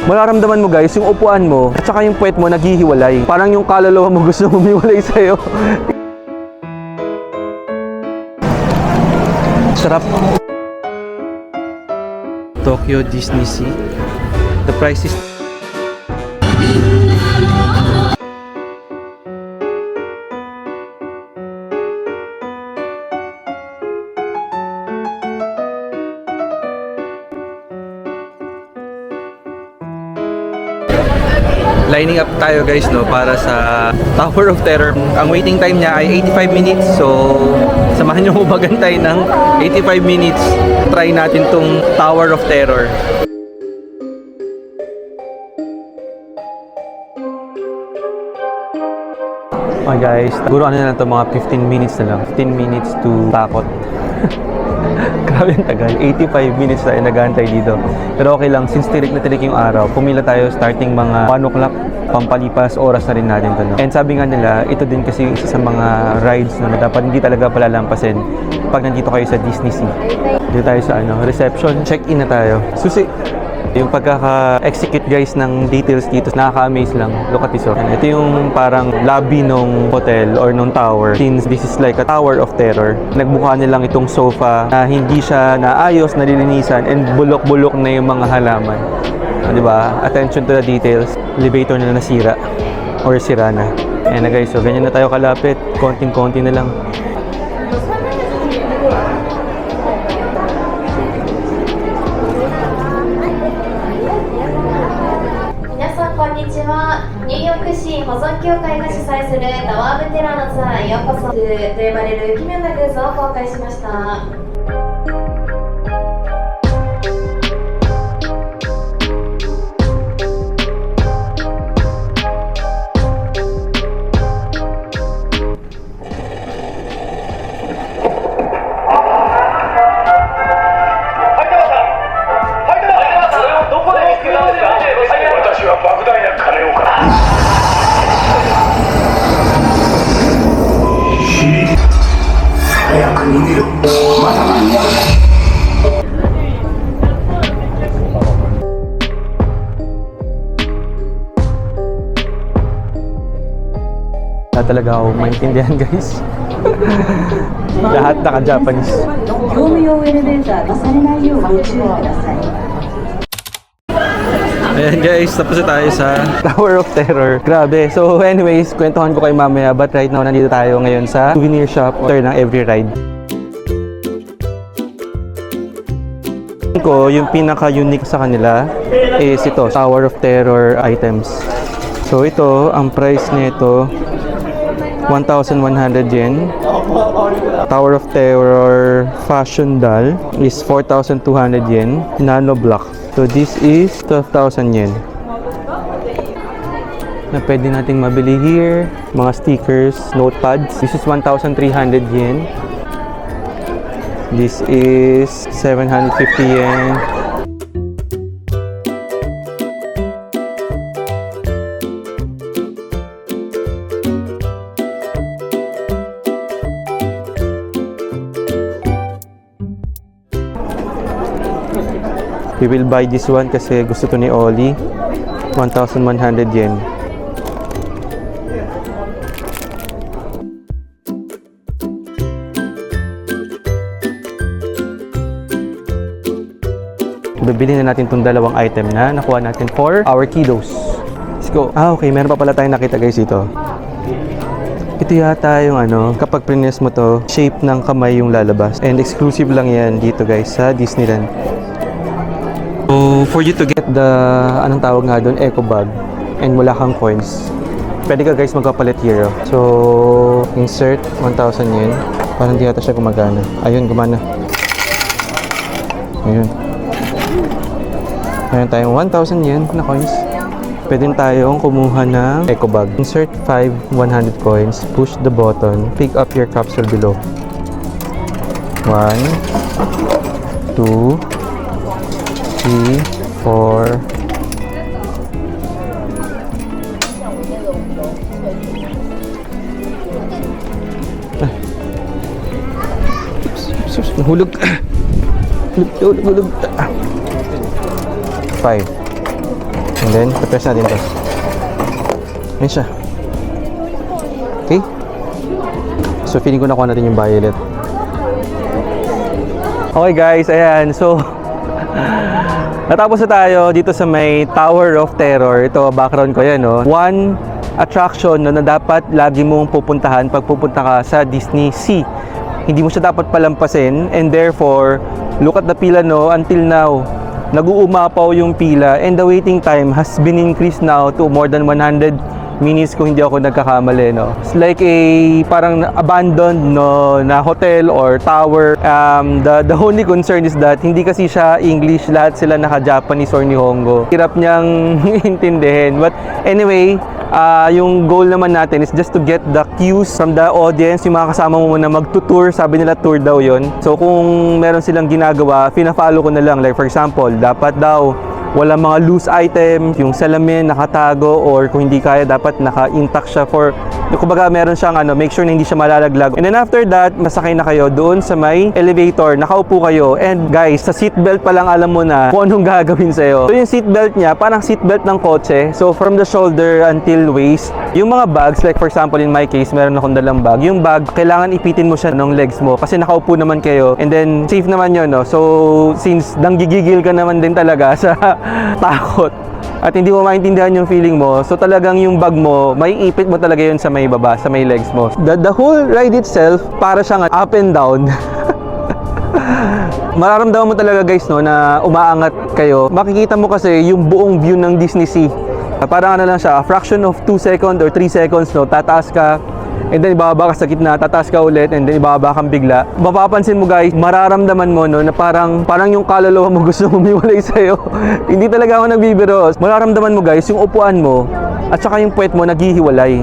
Mararamdaman mo guys, yung upuan mo at saka yung puwet mo naghihiwalay. Parang yung kaluluwa mo gusto humiwalay sa'yo. Sarap. Tokyo Disney Sea. The price is lining up tayo guys no para sa Tower of Terror. Ang waiting time niya ay 85 minutes. So samahan niyo ko magantay ng 85 minutes. Try natin tong Tower of Terror. Okay guys, siguro ano na lang ito, mga 15 minutes na lang. 15 minutes to takot. Grabe ang tagal. 85 minutes tayo nag-aantay dito. Pero okay lang, since tirik na tirik yung araw, pumila tayo starting mga 1 o'clock, pampalipas oras na rin natin to, no? And sabi nga nila, ito din kasi isa sa mga rides no, na dapat hindi talaga palalampasin pag nandito kayo sa Disney Sea. Dito tayo sa reception. Check-in na tayo. Susi! Yung pagkaka-execute guys ng details dito, nakaka-amaze lang. Look at this one. Ito yung parang lobby ng hotel or ng tower. Since this is like a Tower of Terror, nagbuka nilang itong sofa na hindi siya naayos, nalilinisan, and bulok-bulok na yung mga halaman. Diba? Attention to the details. Elevator na nasira or sira na. Ayan na guys, so ganyan na tayo kalapit. Konting-konti na lang. Konnichiwa. 保存協会が主催するタワー・オブ・テラーのツアーへようこそと呼ばれる奇妙なグッズを公開しました。Talaga ako maintindihan guys. Lahat naka-Japanese. Ayan guys, tapos na tayo sa Tower of Terror. Grabe. So anyways, kwentuhan ko kayo mamaya. But right now, nandito tayo ngayon sa souvenir shop after ng every ride. Yung pinaka-unique sa kanila is ito, Tower of Terror items. So ito, ang price nito 1,100 yen. Tower of Terror fashion doll is 4,200 yen. Nano block. So this is 12,000 yen. Na pwede nating mabili here. Mga stickers, notepads. This is 1,300 yen. This is 750 yen. We will buy this one kasi gusto to ni Oli. 1,100 yen. Bibili na natin itong dalawang item na nakuha natin for our kiddos. Let's go. Okay, meron pa pala tayong nakita guys dito. Ito yata yung kapag prines mo to, shape ng kamay yung lalabas. And exclusive lang yan dito guys sa Disneyland. So, for you to get the, anong tawag nga doon, eco bag, and wala kang coins, pwede ka guys magpapalit here. So, insert 1,000 yen. Parang di yata siya gumagana. Ayun, gumana. Ayun. Ayun tayong 1,000 yen na coins. Pwede tayong kumuha ng eco bag. Insert 5 100 coins. Push the button. Pick up your capsule below. 1, 2, 3, 4. Nahulog. Hulog. 5. And then, press natin ito. Ayan siya. Okay. So, feeling ko nakuha natin yung violet. Okay guys, ayan. So, natapos na tayo dito sa may Tower of Terror. Ito, background ko yan, no? One attraction na dapat lagi mong pupuntahan pag pupunta ka sa Disney Sea. Hindi mo siya dapat palampasin, and therefore, look at the pila, no? Until now, nag-uumapaw yung pila, and the waiting time has been increased now to more than 100 minutes kung hindi ako nagkakamali, no? It's like a parang abandoned, no, na hotel or tower. The only concern is that hindi kasi siya English, lahat sila naka-Japanese or Nihongo. Hirap niyang intindihin. But anyway, yung goal naman natin is just to get the cues from the audience, yung mga kasama mo muna magtutour, sabi nila tour daw yon. So kung meron silang ginagawa, fina-follow ko na lang. Like for example, dapat daw wala mga loose items, yung salamin nakatago, or kung hindi kaya dapat naka-intact siya for, kumbaga meron siyang make sure na hindi siya malalaglag. And then after that, masakay na kayo doon sa may elevator, nakaupo kayo, and guys, sa seatbelt pa lang alam mo na kung anong gagawin sa'yo. So yung seatbelt niya, parang seatbelt ng kotse, so from the shoulder until waist. Yung mga bags, like for example in my case, meron akong dalang bag. Yung bag, kailangan ipitin mo siya ng legs mo kasi nakaupo naman kayo, and then safe naman yun, no? So since nanggigigil ka naman din talaga sa takot at hindi mo maintindihan yung feeling mo, so talagang yung bag mo, may ipit mo talaga yun sa may baba, sa may legs mo. The whole ride itself, para siyang up and down. Mararamdaman mo talaga guys, no, na umaangat kayo. Makikita mo kasi yung buong view ng Disney Sea. Parang lang siya, a fraction of 2 seconds or 3 seconds, no, tataas ka, and then ibababa ka sa gitna, tataas ka ulit, and then ibababa kang bigla. Mapapansin mo guys, mararamdaman mo, no, na parang yung kaluluwa mo gusto humiwalay sa'yo. Hindi talaga ako nagbibiro. Mararamdaman mo guys, yung upuan mo at saka yung puwet mo naghihiwalay.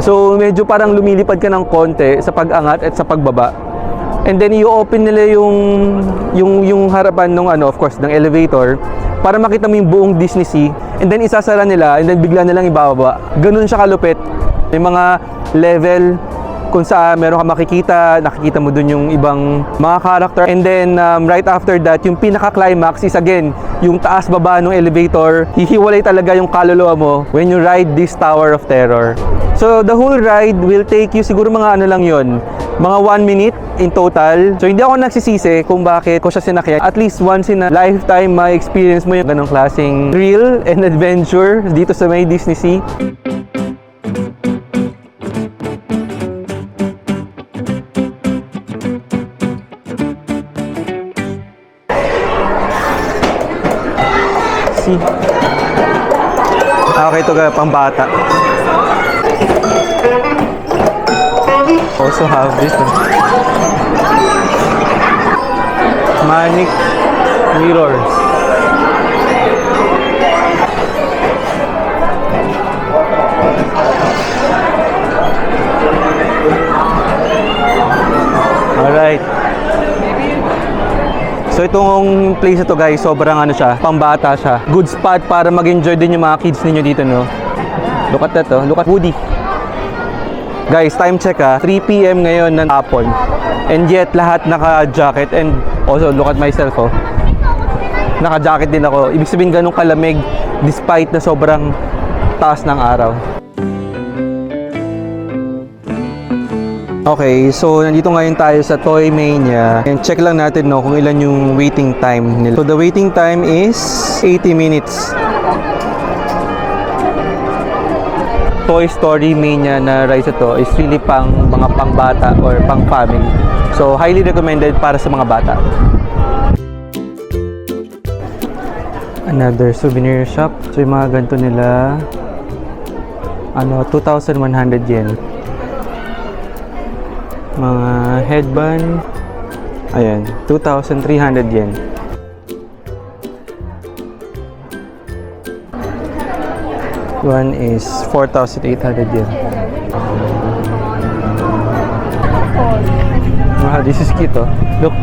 So medyo parang lumilipad ka ng konti sa pag-angat at sa pagbaba. And then i-open nila yung harapan ng of course, ng elevator para makita mo yung buong Disney Sea, and then isasara nila, and then bigla nilang ibababa. Ganun siya kalupit. May mga level kung saan meron ka nakikita mo dun yung ibang mga character, and then right after that, yung pinaka-climax is again, yung taas-baba ng elevator. Hihiwalay talaga yung kaluluwa mo when you ride this Tower of Terror. So the whole ride will take you siguro mga lang yon, mga 1 minute in total. So hindi ako nagsisisi kung bakit ko siya sinakyan. At least once in a lifetime ma-experience mo yung ganong klaseng thrill and adventure dito sa may Disney Sea. Okay, ito ka pang bata. Also have this Manic mirrors. Alright. So itong place na to guys, sobrang siya, pambata siya. Good spot para mag-enjoy din yung mga kids ninyo dito, no? Look at that, oh. Look at Woody. Guys, time check 3 PM ngayon ng hapon. And yet, lahat naka-jacket. And also, look at myself, oh. Naka-jacket din ako. Ibig sabihin ganun kalamig despite na sobrang taas ng araw. Okay, so nandito ngayon tayo sa Toy Mania, and check lang natin, no, kung ilan yung waiting time nila. So the waiting time is 80 minutes. Toy Story Mania na ride ito is really pang mga pangbata or pang family. So highly recommended para sa mga bata. Another souvenir shop. So yung mga ganito nila, 2,100 yen. Mga headband, ayan, 2,300 yen. One is 4,800 yen. Wow, this is cute, oh. Look.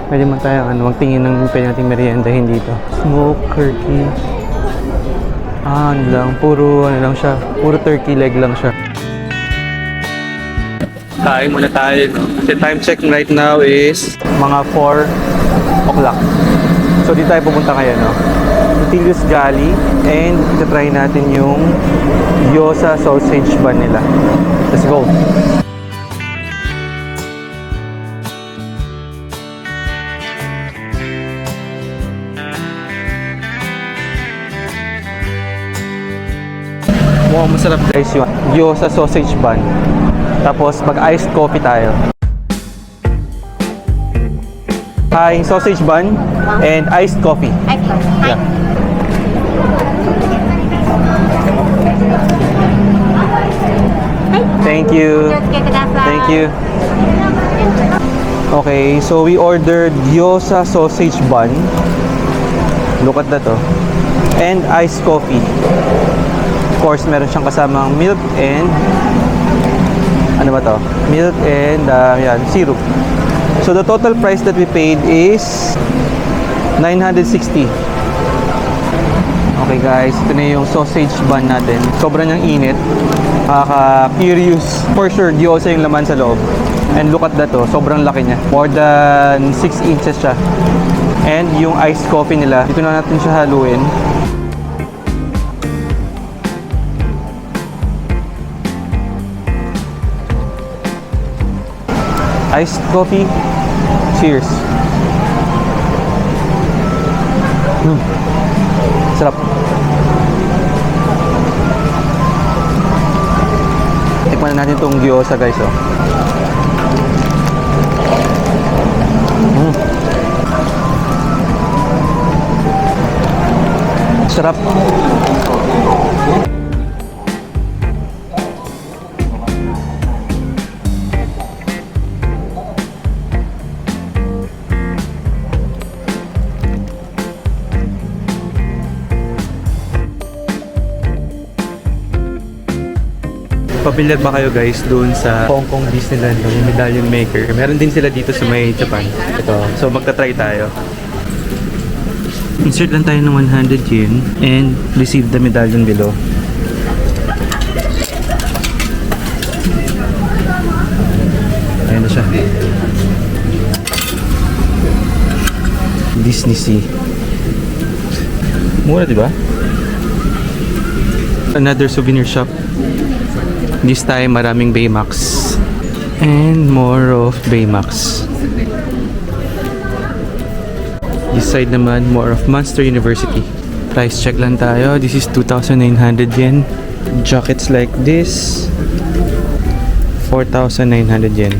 Pwede man tayo magtingin ng pwede nating meriendahin dito. Smoked turkey. Ano lang, puro siya. Puro turkey leg lang siya. Kain muna tayo, no? Kasi time check right now is mga 4 o'clock. So, dito tayo pupunta ngayon, no? Tilius Gali, and try natin yung gyoza sausage bun nila. Let's go! Mukhang masarap guys yung gyoza sausage bun. Tapos mag-iced coffee tayo. Hi, sausage bun and iced coffee. Yeah. Thank you. Thank you. Okay, so we ordered gyoza sausage bun. Look at that, oh. And iced coffee. Of course, meron siyang kasamang milk and ano ba to? Milk and yan, syrup. So the total price that we paid is 960. Okay guys, ito na yung sausage bun natin. Sobrang niyang init. Curious. For sure, gyoza yung laman sa loob. And look at that, oh. Sobrang laki niya. More than 6 inches siya. And yung iced coffee nila, dito na natin siya haluin. Iced coffee. Cheers. Sarap. Tikman na natin itong gyoza guys, oh. Sarap. Pamilyar ba kayo guys doon sa Hong Kong Disneyland, yung medallion maker? Meron din sila dito sa may Japan. Ito. So magta-try tayo. Insert lang tayo ng 100 yen and receive the medallion below. Ayan na siya. Disney Sea. Mura, diba? Another souvenir shop. This time, maraming Baymax. And more of Baymax. This side naman, more of Monster University. Price check lang tayo. This is 2,900 yen. Jackets like this, 4,900 yen.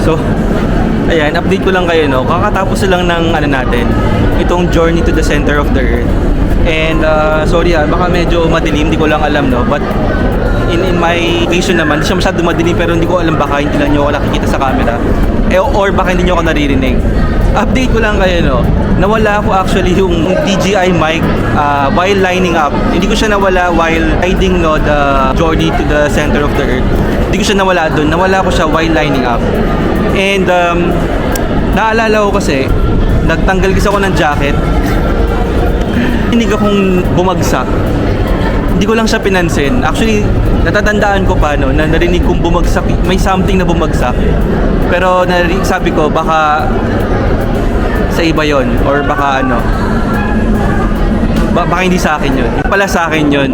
So, ayan, update ko lang kayo, no? Kakatapos lang ng natin, itong journey to the center of the earth. And sorry baka medyo madilim, hindi ko lang alam, no? But in my vision naman, hindi siya masyado madilim, pero hindi ko alam baka hindi lang nyo ako nakikita sa camera. Or baka hindi nyo ako naririnig. Update ko lang kayo, no? Nawala ako actually yung DJI mic while lining up. Hindi ko siya nawala while riding, no, the journey to the center of the earth. Hindi ko siya nawala doon. Nawala ko siya while lining up. And naalala ko kasi, nagtanggal kasi ako ng jacket. Hinig akong bumagsak. Hindi ko lang siya pinansin. Actually, natatandaan ko pa, no, na narinig kong bumagsak. May something na bumagsak. Pero sabi ko, baka sa iba yon, or baka baka hindi sa akin yun. Yung pala sa akin yun.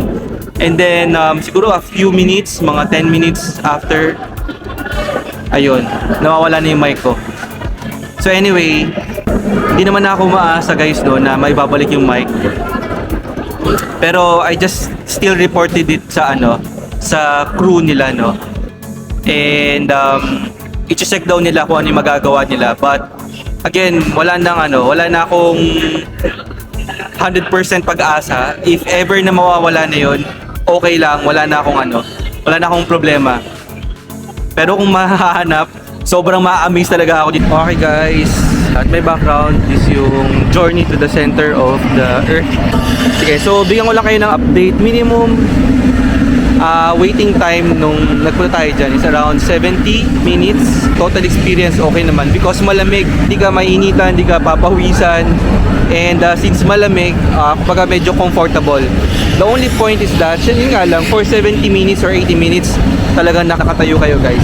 And then, siguro a few minutes, mga 10 minutes after, ayun, nawawala na yung mic ko. So anyway, hindi naman ako maasa guys, no, na maibabalik yung mic. Pero I just still reported it sa sa crew nila, no. And i-check daw nila kung ano yung magagawa nila. But again, wala na akong 100% pag-asa. If ever na mawawala na yun, okay lang, wala na akong problema. Pero kung mahahanap, sobrang ma-amaze talaga ako dito. Okay guys, at my background is yung journey to the center of the earth. Sige, so bigyan ko lang kayo ng update. Minimum waiting time nung nagpunta tayo dyan is around 70 minutes. Total experience okay naman because malamig, hindi ka mainitan, hindi ka papawisan. And since malamig, kapag medyo comfortable. The only point is that, yun nga lang, for 70 minutes or 80 minutes, talagang nakakatayo kayo guys.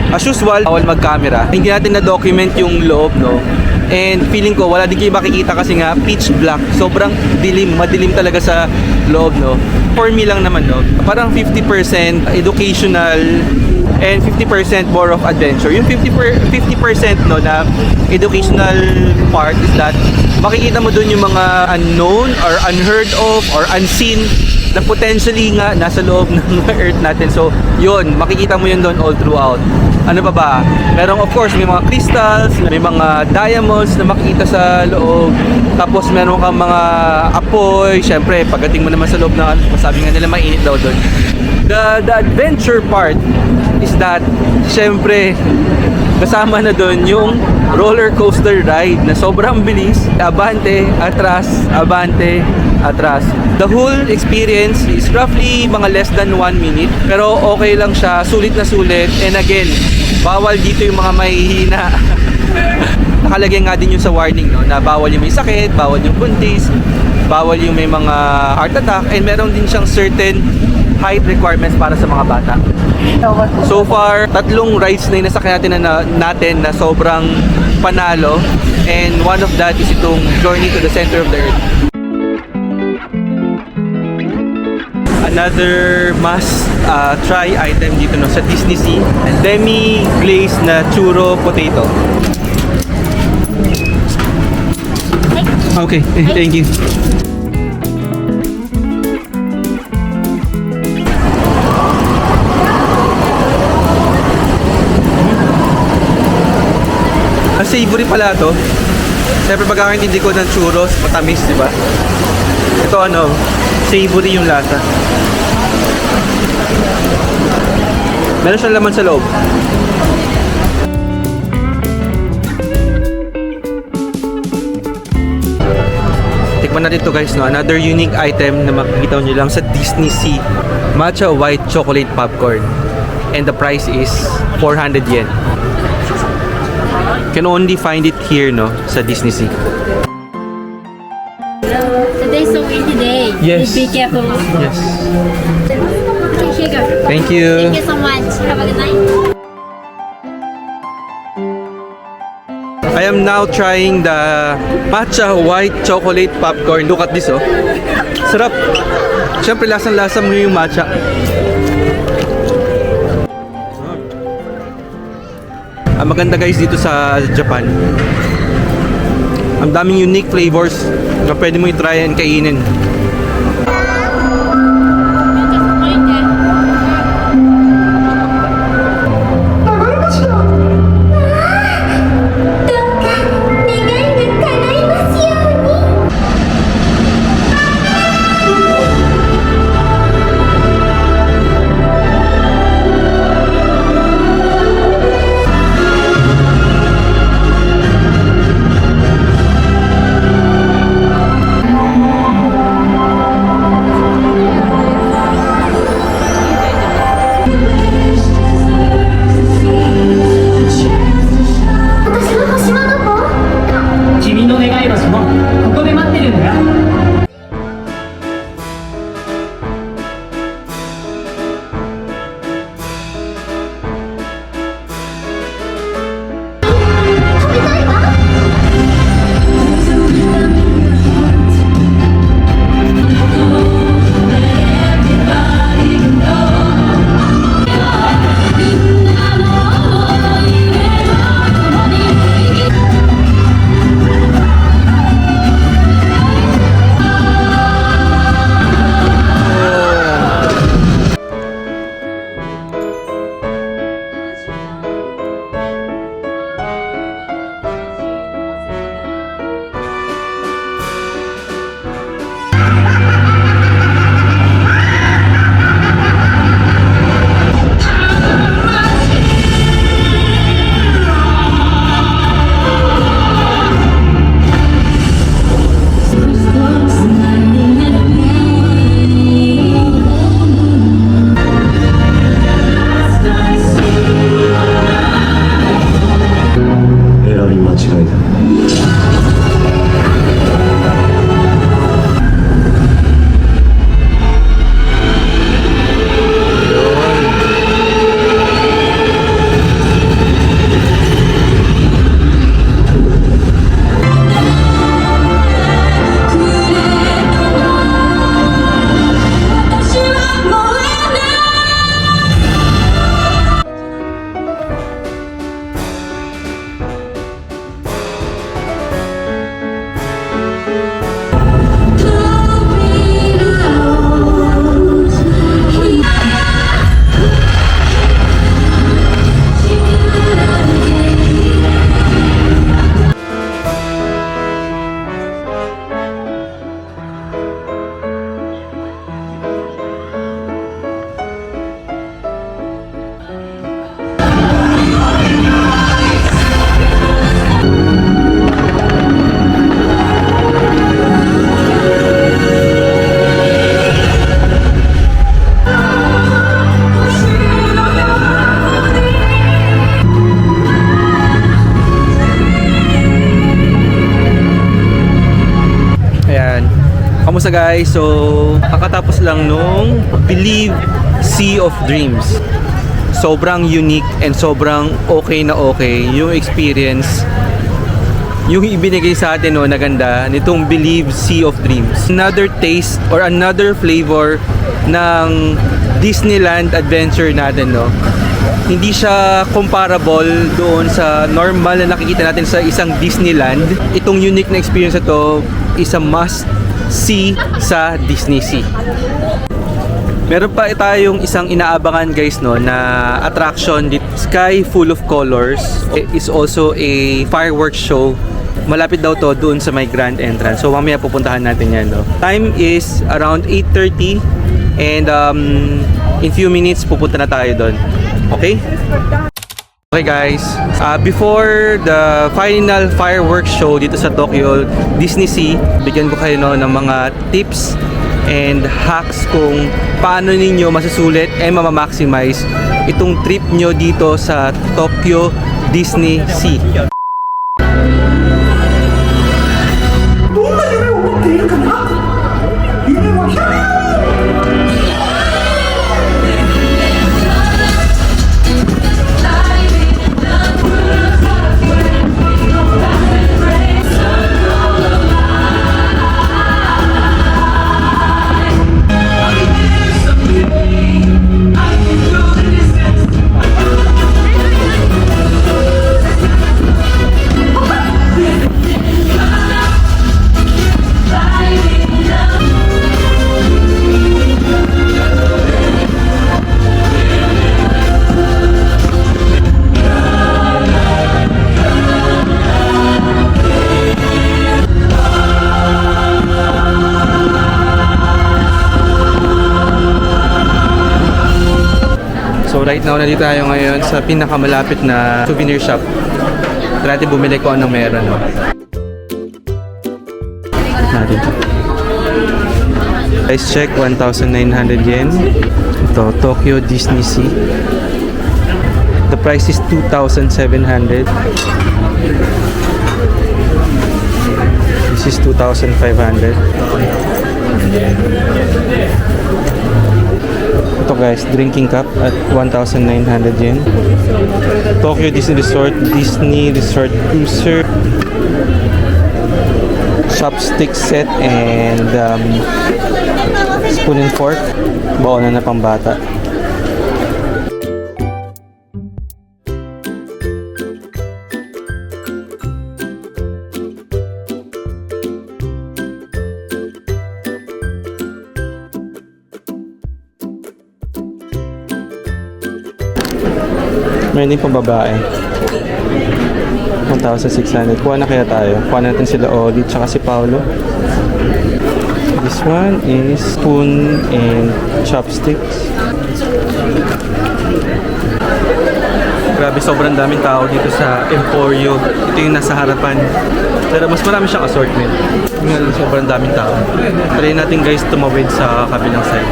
As usual, bawal mag-camera. Hindi natin na-document yung loob, no? And feeling ko, wala din kayo makikita kasi nga, pitch black. Sobrang dilim, madilim talaga sa loob, no? For me lang naman, no? Parang 50% educational and 50% more of adventure. Yung 50% no, na educational part is that makikita mo dun yung mga unknown or unheard of or unseen na potentially nga nasa loob ng earth natin. So, yun, makikita mo yun doon all throughout. Ano pa ba? Merong of course, may mga crystals, may mga diamonds na makikita sa loob. Tapos meron kang mga apoy. Syempre, pagdating mo naman sa loob na, masabi nga nila mainit daw doon. The adventure part is that, syempre, kasama na doon yung roller coaster ride na sobrang bilis. Abante, atras, abante, atras. The whole experience is roughly mga less than 1 minute. Pero okay lang siya, sulit na sulit. And again, bawal dito yung mga mahihina. Nakalagay nga din yung sa warning, no, na bawal yung may sakit, bawal yung buntis, bawal yung may mga heart attack, and meron din siyang certain height requirements para sa mga bata. So far, 3 rides na yung nasakyan natin na sobrang panalo, and one of that is itong Journey to the Center of the Earth. Another must try item dito, no, sa Disney Sea, demi glazed na churro potato. Okay, thank you. Savory pala to. Siyempre pagkakaintindi ko ng churros, matamis, di ba? Ito savory yung lasa. Meron siyang laman sa loob. Tikman natin to guys, no? Another unique item na makikita nyo lang sa Disney Sea. Matcha white chocolate popcorn. And the price is 400 yen. Can only find it here, no, sa Disney Sea. Today's so windy day. Yes. Be careful. Yes. Okay, here you go. Thank you. Thank you so much. Have a good night. I am now trying the matcha white chocolate popcorn. Look at this, oh. Sarap. Siyempre, lasang-lasa mo yung matcha. Ang maganda guys dito sa Japan, ang daming unique flavors na pwede mo i-try and kainin. Kamusta guys? So, kakatapos lang nung Believe Sea of Dreams. Sobrang unique and sobrang okay na okay yung experience, yung ibinigay sa atin, no, na ganda nitong Believe Sea of Dreams. Another taste or another flavor ng Disneyland adventure natin, no. Hindi siya comparable doon sa normal na nakikita natin sa isang Disneyland. Itong unique na experience na to is a must see sa Disney Sea. Meron pa tayong isang inaabangan guys, no, na attraction dito. Sky Full of Colors is also a fireworks show. Malapit daw to doon sa may grand entrance. So mamaya pupuntahan natin yan, no. Time is around 8:30 and in few minutes pupunta na tayo doon. Okay? Okay guys, before the final fireworks show dito sa Tokyo Disney Sea, bigyan ko kayo, no, ng mga tips and hacks kung paano ninyo masusulit and mamamaximize itong trip nyo dito sa Tokyo Disney Sea. So right now, nandito tayo ngayon sa pinakamalapit na souvenir shop. Try natin bumili ko anong meron, no? Natin. Price check, 1,900 yen. Ito, Tokyo Disney Sea. The price is 2,700. This is 2,500. Ito guys, drinking cup at 1,900 yen. Tokyo Disney Resort Cruiser. Chopstick set and spoon and fork. Baon na pang bata. Meron din pang babae. 1,600. Kuha na kaya tayo. Kuha natin sila Oli tsaka si Paolo. This one is spoon and chopsticks. Grabe, sobrang daming tao dito sa Emporio. Ito yung nasa harapan. Pero mas marami siyang assortment. Sobrang daming tao. Try natin guys tumawid sa kabilang side.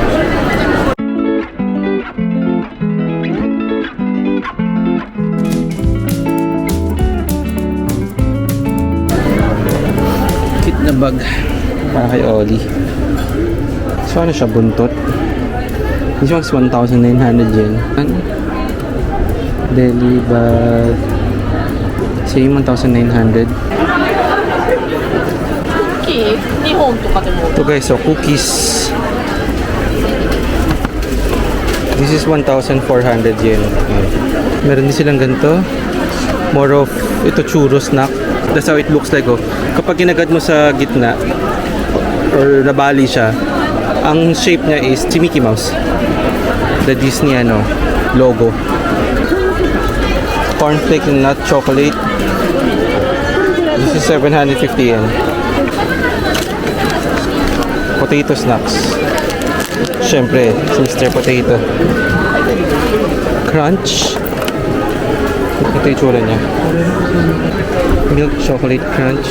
Na bag para kay Oli. So ano siya, buntot? This one's 1,900 yen. Deli bag. Same 1,900. Ito guys, so cookies. This is 1,400 yen. Meron din silang ganito. More of ito churro snack. That's how it looks like, oh. Kapag kinagat mo sa gitna or nabali siya, ang shape niya is si Mickey Mouse. The Disney logo. Cornflake and nut chocolate. This is 750 yen. Potato snacks. Syempre, Mr. Potato. Crunch. Ito yung tsura niya. Milk chocolate crunch.